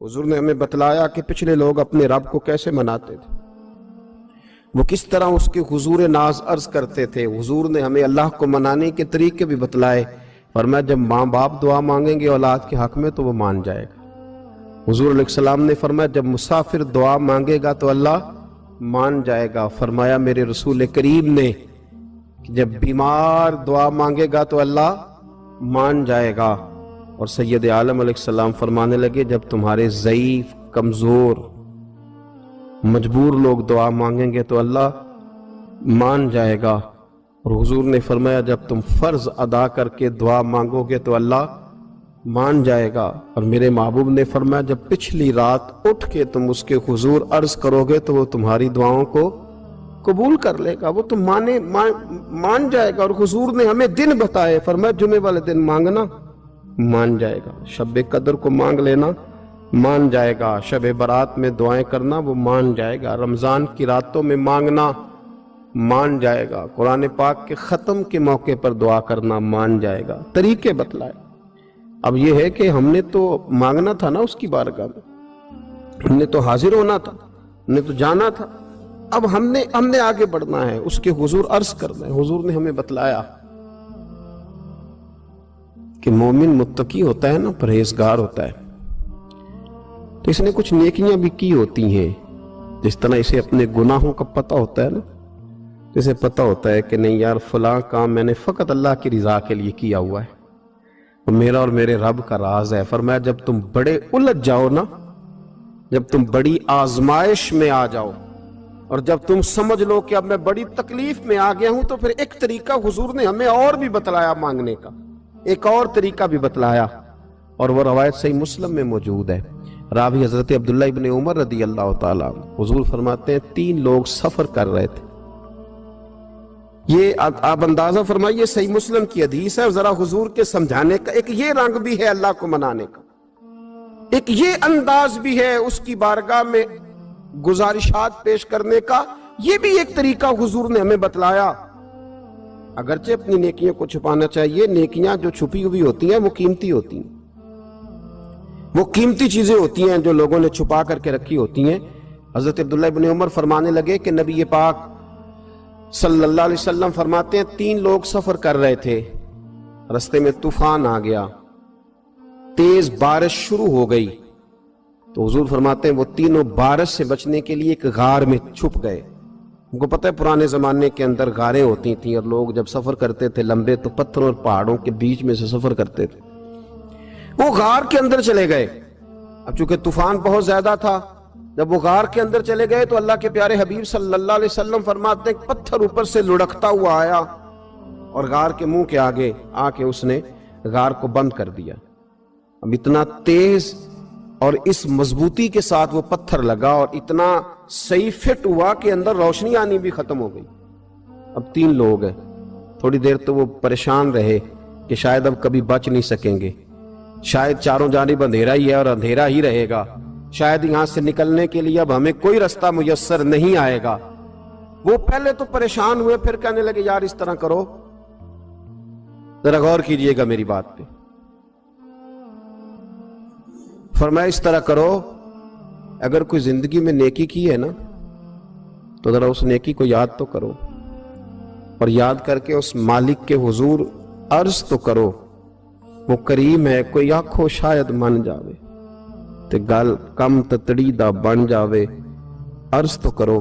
हुजूर ने हमें बतलाया कि पिछले लोग अपने रब को कैसे मनाते थे, वो किस तरह उसके हुजूर नाज अर्ज करते थे। हुजूर ने हमें अल्लाह को मनाने के तरीके भी बतलाए। फरमाया जब माँ बाप दुआ मांगेंगे औलाद के हक में तो वो मान जाएगा। हुजूर अलैहिस्सलाम ने फरमाया जब मुसाफिर दुआ मांगेगा तो अल्लाह मान जाएगा। फरमाया मेरे रसूल करीम ने जब बीमार दुआ मांगेगा तो अल्लाह मान जाएगा। और सैयद आलम अलैहिस्सलाम फरमाने लगे जब तुम्हारे ज़ईफ, कमज़ोर, मजबूर लोग दुआ मांगेंगे तो अल्लाह मान जाएगा। और हुजूर ने फरमाया जब तुम फ़र्ज अदा करके दुआ मांगोगे तो अल्लाह मान जाएगा। और मेरे महबूब ने फरमाया जब पिछली रात उठ के तुम उसके हुजूर अर्ज करोगे तो वो तुम्हारी दुआओं को कबूल कर लेगा, वो तुम मान जाएगा। और हुजूर ने हमें दिन बताए, फरमाया जुमे वाले दिन मांगना मान जाएगा, शब कदर को मांग लेना मान जाएगा, शब बारात में दुआएं करना वो मान जाएगा, रमजान की रातों में मांगना मान जाएगा, कुरान पाक के ख़त्म के मौके पर दुआ करना मान जाएगा। तरीके बतलाए। अब ये है कि हमने तो मांगना था ना उसकी बारगाह में, हमने तो हाजिर होना था, हमने तो जाना था। अब हमने आगे बढ़ना है, उसके हुजूर अर्ज करना है। हुजूर ने हमें बतलाया कि मोमिन मुत्तकी होता है ना, परहेजगार होता है, तो इसने कुछ नेकियां भी की होती हैं। जिस तरह इसे अपने गुनाहों का पता होता है ना, इसे पता होता है कि नहीं यार फलां काम मैंने फ़कत अल्लाह की रज़ा के लिए किया हुआ है, तो मेरा और मेरे रब का राज है। फरमाया जब तुम बड़े उलझ जाओ ना, जब तुम बड़ी आजमाइश में आ जाओ और जब तुम समझ लो कि अब मैं बड़ी तकलीफ में आ गया हूं, तो फिर एक तरीका हुजूर ने हमें और भी बतलाया मांगने का, एक और तरीका भी बतलाया। और वो रवायत सही मुस्लिम में मौजूद है। रावी हजरत अब्दुल्ला इब्न उमर रदी अल्लाह ताला हुजूर फरमाते हैं 3 लोग सफर कर रहे थे। ये आप अंदाजा फरमाइए, सही मुस्लिम की हदीस है। जरा हुजूर के समझाने का एक ये रंग भी है अल्लाह को मनाने का, एक ये अंदाज भी है उसकी बारगाह में गुजारिशात पेश करने का, ये भी एक तरीका हुजूर ने हमें बतलाया। अगरचे अपनी नेकियों को छुपाना चाहिए, नेकियां जो छुपी हुई होती हैं वो कीमती होती हैं, वो कीमती चीजें होती हैं जो लोगों ने छुपा करके रखी होती हैं। हजरत अब्दुल्ला इब्न उमर फरमाने लगे कि नबी पाक सल्लल्लाहु अलैहि वसल्लम फरमाते हैं 3 लोग सफर कर रहे थे, रास्ते में तूफान आ गया, तेज बारिश शुरू हो गई, तो हुजूर फरमाते हैं वो तीनों बारिश से बचने के लिए एक गार में छुप गए। उनको पता है पुराने जमाने के अंदर गारें होती थी और लोग जब सफर करते थे लंबे तो पत्थरों और पहाड़ों के बीच में से सफर करते थे। वो गार के अंदर चले गए। अब चूंकि तूफान बहुत ज्यादा था, जब वो गार के अंदर चले गए तो अल्लाह के प्यारे हबीब सल्लल्लाहु अलैहि वसल्लम फरमाते हैं पत्थर ऊपर से लुढ़कता हुआ आया और गार के मुंह के आगे आके उसने गार को बंद कर दिया। अब इतना तेज और इस मजबूती के साथ वो पत्थर लगा और इतना सही फिट हुआ कि अंदर रोशनी आनी भी खत्म हो गई। अब 3 लोग हैं, थोड़ी देर तो वो परेशान रहे कि शायद अब कभी बच नहीं सकेंगे, शायद चारों जानिब अंधेरा ही है और अंधेरा ही रहेगा, शायद यहां से निकलने के लिए अब हमें कोई रास्ता मुयस्सर नहीं आएगा। वो पहले तो परेशान हुए, फिर कहने लगे यार इस तरह करो, जरा गौर कीजिएगा मेरी बात पे। फरमाया इस तरह करो, अगर कोई जिंदगी में नेकी की है ना तो जरा उस नेकी को याद तो करो और याद करके उस मालिक के हुजूर अर्ज तो करो, वो करीम है, कोई आखो शायद मन जावे ते गल कम ततड़ी दा बन जावे, अर्ज तो करो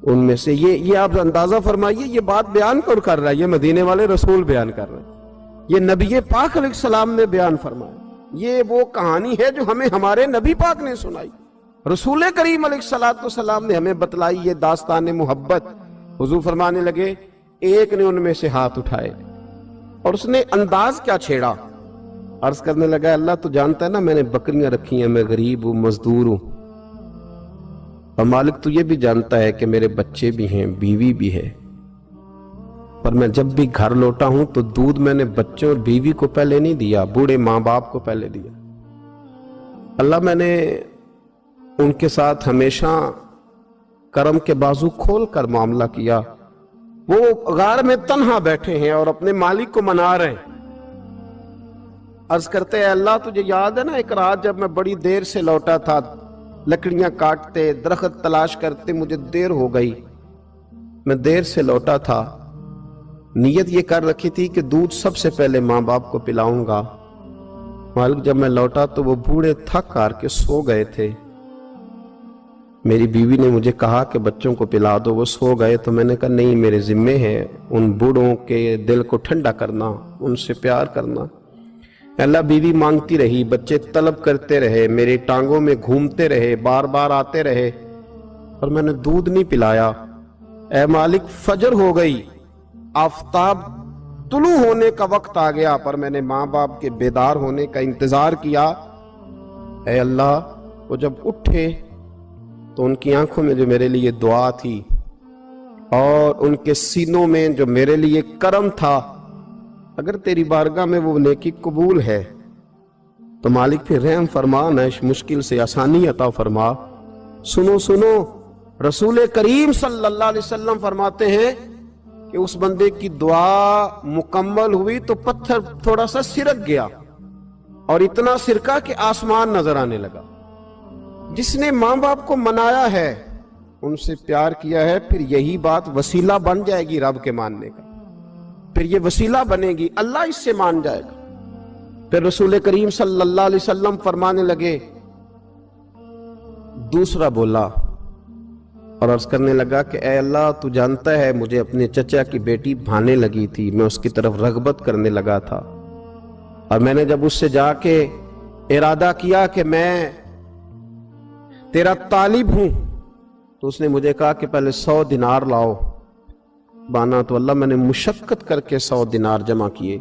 उनमें से। ये आप अंदाजा फरमाइए, ये बात बयान कौन कर रहा है? ये मदीने वाले रसूल बयान कर रहे हैं, ये नबी पाक अलैहिस्सलाम ने बयान फरमाया। ये वो कहानी है जो हमें हमारे नबी पाक ने सुनाई, रसूल करीम अलैहिस्सलाम ने हमें बतलाई, ये दास्तान मोहब्बत। हुजूर फरमाने लगे एक ने उनमें से हाथ उठाए और उसने अंदाज क्या छेड़ा, अर्ज करने लगा अल्लाह तो जानता है ना मैंने बकरियां रखी हैं, मैं गरीब हूं, मजदूर हूं, और मालिक तू ये भी जानता है कि मेरे बच्चे भी हैं, बीवी भी है, पर मैं जब भी घर लौटा हूं तो दूध मैंने बच्चों और बीवी को पहले नहीं दिया, बूढ़े माँ बाप को पहले दिया। अल्लाह मैंने उनके साथ हमेशा करम के बाजू खोल कर मामला किया। वो गार में तन्हा बैठे हैं और अपने मालिक को मना रहे हैं। अर्ज करते हैं अल्लाह तुझे याद है ना एक रात जब मैं बड़ी देर से लौटा था, लकड़ियां काटते दरख्त तलाश करते मुझे देर हो गई, मैं देर से लौटा था, नीयत ये कर रखी थी कि दूध सबसे पहले माँ बाप को पिलाऊंगा। मालिक जब मैं लौटा तो वो बूढ़े थक हार के सो गए थे। मेरी बीवी ने मुझे कहा कि बच्चों को पिला दो, वो सो गए। तो मैंने कहा नहीं, मेरे जिम्मे है उन बूढ़ों के दिल को ठंडा करना, उनसे प्यार करना। अल्लाह बीवी मांगती रही, बच्चे तलब करते रहे, मेरी टांगों में घूमते रहे, बार बार आते रहे, पर मैंने दूध नहीं पिलाया। ऐ मालिक फजर हो गई, आफताब तुलू होने का वक्त आ गया, पर मैंने माँ बाप के बेदार होने का इंतजार किया। ऐ अल्लाह वो जब उठे तो उनकी आंखों में जो मेरे लिए दुआ थी और उनके सीनों में जो मेरे लिए करम था, अगर तेरी बारगाह में वो नेकी कबूल है तो मालिक फिर रहम फरमा, न इस मुश्किल से आसानी अता फरमा। सुनो सुनो, रसूल करीम सल्लल्लाहु अलैहि वसल्लम फरमाते हैं कि उस बंदे की दुआ मुकम्मल हुई तो पत्थर थोड़ा सा सिरक गया और इतना सिरका कि आसमान नजर आने लगा। जिसने माँ बाप को मनाया है, उनसे प्यार किया है, फिर यही बात वसीला बन जाएगी रब के मानने का, फिर ये वसीला बनेगी, अल्लाह इससे मान जाएगा। फिर रसूल करीम सल्लल्लाहु अलैहि वसल्लम फरमाने लगे, दूसरा बोला और अर्ज करने लगा कि ऐ अल्लाह तू जानता है मुझे अपने चचा की बेटी भाने लगी थी, मैं उसकी तरफ रगबत करने लगा था, और मैंने जब उससे जाके इरादा किया कि मैं तेरा तालिब हूं, तो उसने मुझे कहा कि पहले 100 दिनार लाओ बाना। तो अल्लाह मैंने मुशक्कत करके 100 दिनार जमा किए,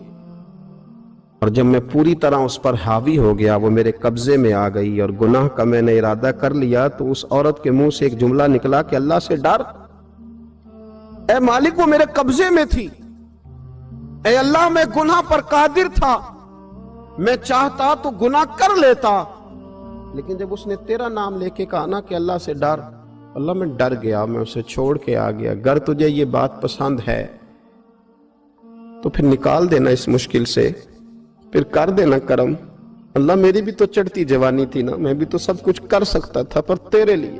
और जब मैं पूरी तरह उस पर हावी हो गया, वो मेरे कब्जे में आ गई और गुनाह का मैंने इरादा कर लिया, तो उस औरत के मुंह से एक जुमला निकला कि अल्लाह से डर। ऐ मालिक वो मेरे कब्जे में थी, ऐ अल्लाह मैं गुनाह पर कादिर था, मैं चाहता तो गुनाह कर लेता, लेकिन जब उसने तेरा नाम लेके कहा ना कि अल्लाह से डर, अल्लाह मैं डर गया, मैं उसे छोड़ के आ गया। अगर तुझे ये बात पसंद है तो फिर निकाल देना इस मुश्किल से, फिर कर देना करम। अल्लाह मेरी भी तो चढ़ती जवानी थी ना, मैं भी तो सब कुछ कर सकता था, पर तेरे लिए,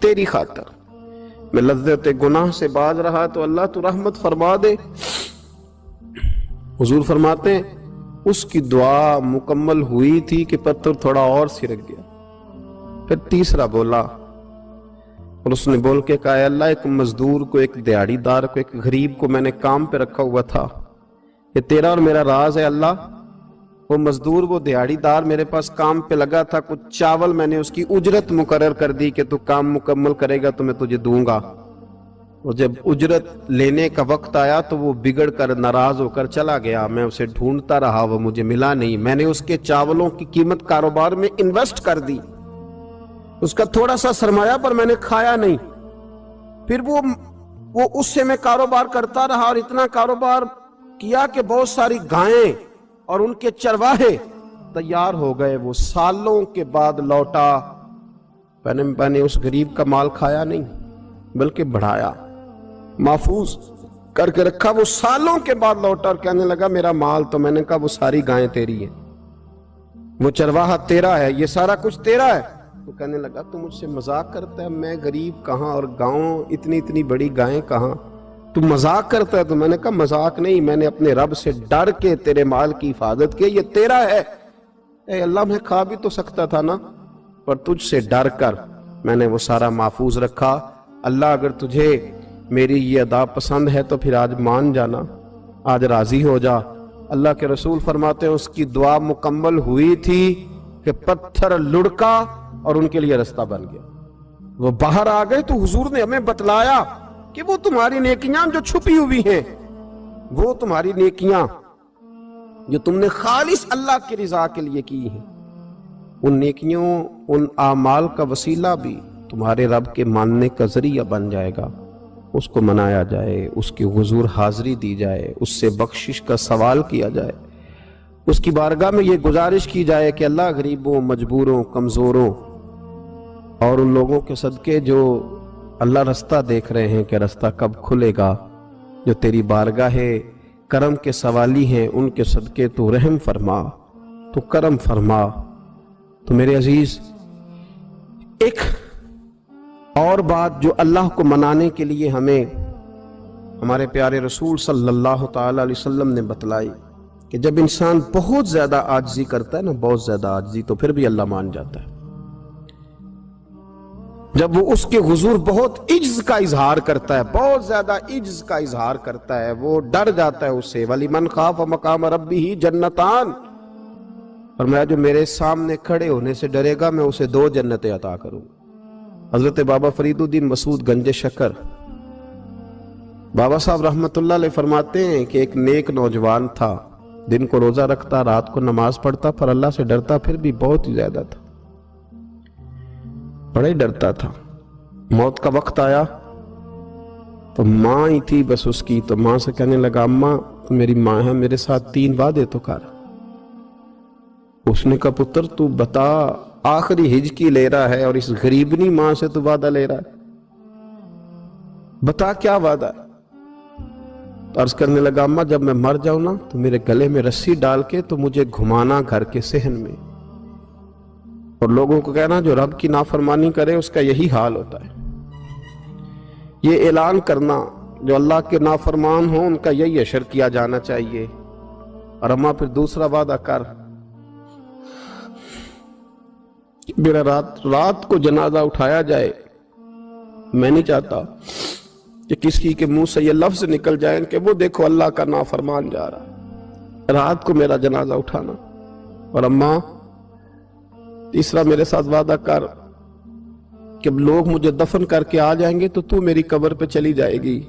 तेरी खातर मैं लज्जत गुनाह से बाज रहा, तो अल्लाह तू रहमत फरमा दे। हुजूर फरमाते हैं उसकी दुआ मुकम्मल हुई थी कि पत्थर थोड़ा और सिरक गया। फिर तीसरा बोला और उसने बोल के कहा, अल्लाह एक मजदूर को, एक दिहाड़ीदार को, एक गरीब को मैंने काम पे रखा हुआ था, ये तेरा और मेरा राज है अल्लाह। वो मजदूर, वो दिहाड़ीदार मेरे पास काम पे लगा था, कुछ चावल मैंने उसकी उजरत मुकर्रर कर दी कि तू काम मुकम्मल करेगा तो मैं तुझे दूंगा। और जब उजरत लेने का वक्त आया तो वो बिगड़ कर नाराज होकर चला गया। मैं उसे ढूंढता रहा, वो मुझे मिला नहीं। मैंने उसके चावलों की कीमत कारोबार में इन्वेस्ट कर दी, उसका थोड़ा सा सरमाया, पर मैंने खाया नहीं। फिर वो उससे मैं कारोबार करता रहा और इतना कारोबार किया कि बहुत सारी गायें और उनके चरवाहे तैयार हो गए। वो सालों के बाद लौटा, मैंने उस गरीब का माल खाया नहीं बल्कि बढ़ाया, महफूज करके रखा। वो सालों के बाद लौटा और कहने लगा मेरा माल, तो मैंने कहा वो सारी गायें तेरी है, वो चरवाहा तेरा है, ये सारा कुछ तेरा है। तो कहने लगा तू मुझसे मजाक करता है, मैं गरीब कहाँ और गांव इतनी इतनी बड़ी गायें कहाँ, तू मजाक करता है। तो मैंने कहा मजाक नहीं, मैंने अपने रब से डर के तेरे माल की हिफाजत की, ये तेरा है। ए अल्लाह मैं खा भी तो सकता था ना, पर तुझसे डर कर मैंने वो सारा महफूज रखा। अल्लाह अगर तुझे मेरी ये अदा पसंद है तो फिर आज मान जाना, आज राजी हो जा। अल्लाह के रसूल फरमाते हैं उसकी दुआ मुकम्मल हुई थी कि पत्थर लुढ़का और उनके लिए रास्ता बन गया। वो बाहर आ गए तो हुजूर ने हमें बतलाया कि वो तुम्हारी नेकियां जो छुपी हुई हैं, वो तुम्हारी नेकियां जो तुमने खालिस अल्लाह की रिजा के लिए की हैं, उन नेकियों, उन आमाल का वसीला भी तुम्हारे रब के मानने का जरिया बन जाएगा। उसको मनाया जाए, उसकी हुजूर हाजिरी दी जाए, उससे बख्शिश का सवाल किया जाए, उसकी बारगाह में ये गुजारिश की जाए कि अल्लाह गरीबों, मजबूरों, कमज़ोरों और उन लोगों के सदके जो अल्लाह रास्ता देख रहे हैं कि रास्ता कब खुलेगा, जो तेरी बारगाह کرم کے سوالی ہیں، ان کے صدقے تو رحم فرما، تو کرم فرما۔ تو میرے عزیز، ایک اور بات جو اللہ کو منانے کے لیے ہمیں ہمارے پیارے رسول صلی اللہ تعالی علیہ وسلم نے بتلائی کہ جب انسان بہت زیادہ عاجزی کرتا ہے نا، بہت زیادہ عاجزی، تو پھر بھی اللہ مان جاتا ہے۔ جب وہ اس کے حضور بہت عجز کا اظہار کرتا ہے، بہت زیادہ عجز کا اظہار کرتا ہے، وہ ڈر جاتا ہے اس سے۔ وَلِمَنْ خَافَ مَقَامَ رَبِّهِ جَنَّتَانِ، فرمایا جو میرے سامنے کھڑے ہونے سے ڈرے گا میں اسے 2 جنتیں عطا کروں۔ حضرت بابا فرید الدین مسعود گنج شکر بابا صاحب رحمت اللہ علیہ فرماتے ہیں کہ ایک نیک نوجوان تھا، دن کو روزہ رکھتا، رات کو نماز پڑھتا، پر اللہ سے ڈرتا پھر بھی بہت ہی زیادہ تھا، بڑا ہی ڈرتا تھا۔ موت کا وقت آیا تو ماں ہی تھی بس اس کی، تو ماں سے کہنے لگا اماں تو میری ماں ہے، میرے ساتھ 3 وعدے تو کر۔ اس نے کہا پتر تو بتا، آخری ہج کی لے رہا ہے اور اس غریبنی ماں سے تو وعدہ لے رہا ہے، بتا کیا وعدہ ہے؟ تو عرض کرنے لگا اماں جب میں مر جاؤں نا تو میرے گلے میں رسی ڈال کے تو مجھے گھمانا گھر کے صحن میں، اور لوگوں کو کہنا جو رب کی نافرمانی کرے اس کا یہی حال ہوتا ہے۔ یہ اعلان کرنا جو اللہ کے نافرمان ہوں ان کا یہی اشر کیا جانا چاہیے۔ اور اماں پھر دوسرا وعدہ کر، میرا رات کو جنازہ اٹھایا جائے، میں نہیں چاہتا کہ کسی کے منہ سے یہ لفظ نکل جائیں کہ وہ دیکھو اللہ کا نافرمان جا رہا ہے، رات کو میرا جنازہ اٹھانا۔ اور اماں تیسرا میرے ساتھ وعدہ کر کہ لوگ مجھے دفن کر کے آ جائیں گے تو میری قبر پہ چلی جائے گی،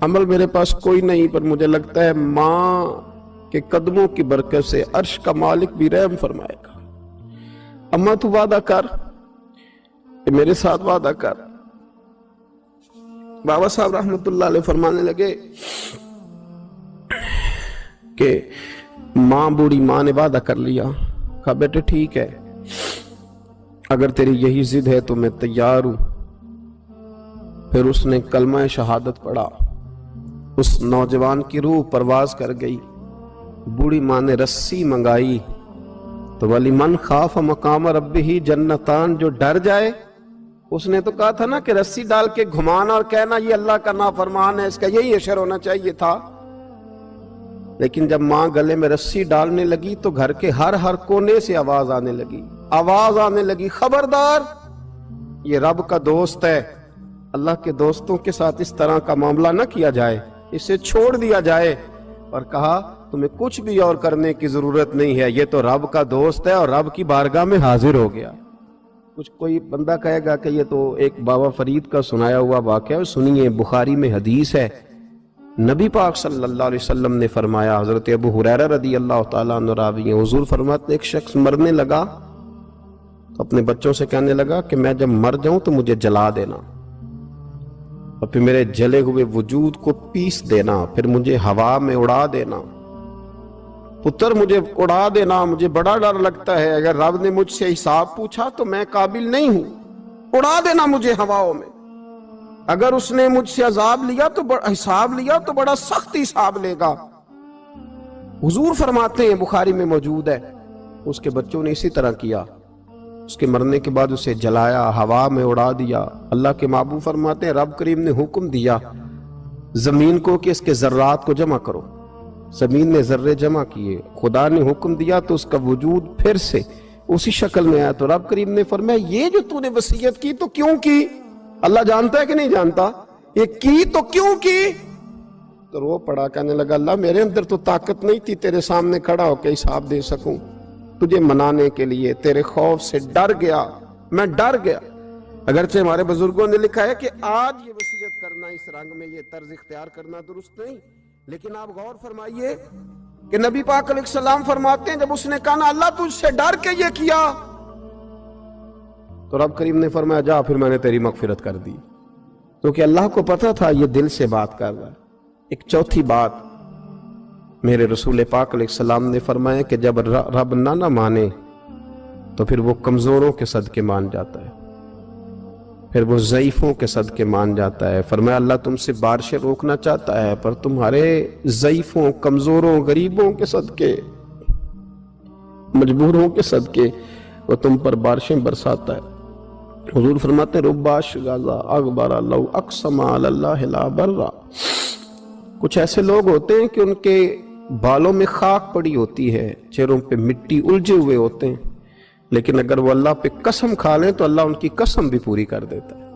عمل میرے پاس کوئی نہیں، پر مجھے لگتا ہے ماں کے قدموں کی برکت سے عرش کا مالک بھی رحم فرمائے گا۔ اماں تو وعدہ کر کہ میرے ساتھ وعدہ کر۔ بابا صاحب رحمت اللہ علیہ فرمانے لگے کہ ماں بوڑھی ماں نے وعدہ کر لیا، کہا بیٹے ٹھیک ہے، اگر تیری یہی ضد ہے تو میں تیار ہوں۔ پھر اس نے کلمہ شہادت پڑھا، اس نوجوان کی روح پرواز کر گئی۔ بوڑھی ماں نے رسی منگائی تو وَلِمَنْ خَافَ مَقَامَ رَبِّهِ جَنَّتَانِ، جو ڈر جائے، اس نے تو کہا تھا نا کہ رسی ڈال کے گھمانا اور کہنا یہ اللہ کا نافرمان ہے، اس کا یہی اشر ہونا چاہیے تھا۔ لیکن جب ماں گلے میں رسی ڈالنے لگی تو گھر کے ہر کونے سے آواز آنے لگی، خبردار یہ رب کا دوست ہے، اللہ کے دوستوں کے ساتھ اس طرح کا معاملہ نہ کیا جائے، اسے چھوڑ دیا جائے۔ اور کہا تمہیں کچھ بھی اور کرنے کی ضرورت نہیں ہے، یہ تو رب کا دوست ہے اور رب کی بارگاہ میں حاضر ہو گیا۔ کچھ کوئی بندہ کہے گا کہ یہ تو ایک بابا فرید کا سنایا ہوا واقعہ ہے، سنیے، بخاری میں حدیث ہے، نبی پاک صلی اللہ علیہ وسلم نے فرمایا، حضرت ابو ہریرہ رضی اللہ تعالیٰ عنہ راوی ہیں، حضور فرماتے ایک شخص مرنے لگا تو اپنے بچوں سے کہنے لگا کہ میں جب مر جاؤں تو مجھے جلا دینا، اور پھر میرے جلے ہوئے وجود کو پیس دینا، پھر مجھے ہوا میں اڑا دینا۔ پتر مجھے اڑا دینا، مجھے بڑا ڈر لگتا ہے، اگر رب نے مجھ سے حساب پوچھا تو میں قابل نہیں ہوں، اڑا دینا مجھے ہواؤں میں۔ اگر اس نے مجھ سے عذاب لیا تو حساب لیا تو بڑا سخت حساب لے گا۔ حضور فرماتے ہیں، بخاری میں موجود ہے، اس کے بچوں نے اسی طرح کیا، اس کے مرنے کے بعد اسے جلایا، ہوا میں اڑا دیا۔ اللہ کے محبوب فرماتے ہیں رب کریم نے حکم دیا زمین کو کہ اس کے ذرات کو جمع کرو، زمین نے ذرے جمع کیے، خدا نے حکم دیا تو اس کا وجود پھر سے اسی شکل میں آیا۔ تو رب کریم نے فرمایا یہ جو تو نے وصیت کی تو کیوں کی؟ اللہ جانتا ہے کہ نہیں جانتا؟ یہ کی تو کیوں کی؟ تو رو پڑا، کہنے لگا اللہ میرے اندر تو طاقت نہیں تھی تیرے سامنے کھڑا ہو کے حساب دے سکوں، تجھے منانے کے لیے تیرے خوف سے ڈر گیا، میں ڈر گیا۔ اگرچہ ہمارے بزرگوں نے لکھا ہے کہ آج یہ وصیت کرنا، اس رنگ میں یہ طرز اختیار کرنا درست نہیں، لیکن آپ غور فرمائیے کہ نبی پاک علیہ السلام فرماتے ہیں جب اس نے کہا اللہ تجھ سے ڈر کے یہ کیا، تو رب کریم نے فرمایا جا پھر میں نے تیری مغفرت کر دی، کیونکہ اللہ کو پتا تھا یہ دل سے بات کر رہا ہے۔ ایک چوتھی بات میرے رسول پاک علیہ السلام نے فرمایا کہ جب رب نہ مانے تو پھر وہ کمزوروں کے صدقے مان جاتا ہے۔ پھر وہ ضعیفوں کے صدقے مان جاتا ہے. فرمایا اللہ تم سے بارشیں روکنا چاہتا ہے پر تمہارے ضعیفوں، کمزوروں، غریبوں کے صدقے، مجبوروں کے صدقے وہ تم پر بارشیں برساتا ہے. حضور فرماتے ہیں رباش غازہ اغبر لو اقسم علی اللہ لا برا. کچھ ایسے لوگ ہوتے ہیں کہ ان کے بالوں میں خاک پڑی ہوتی ہے، چہروں پہ مٹی الجھے ہوئے ہوتے ہیں، لیکن اگر وہ اللہ پہ قسم کھا لیں تو اللہ ان کی قسم بھی پوری کر دیتا ہے.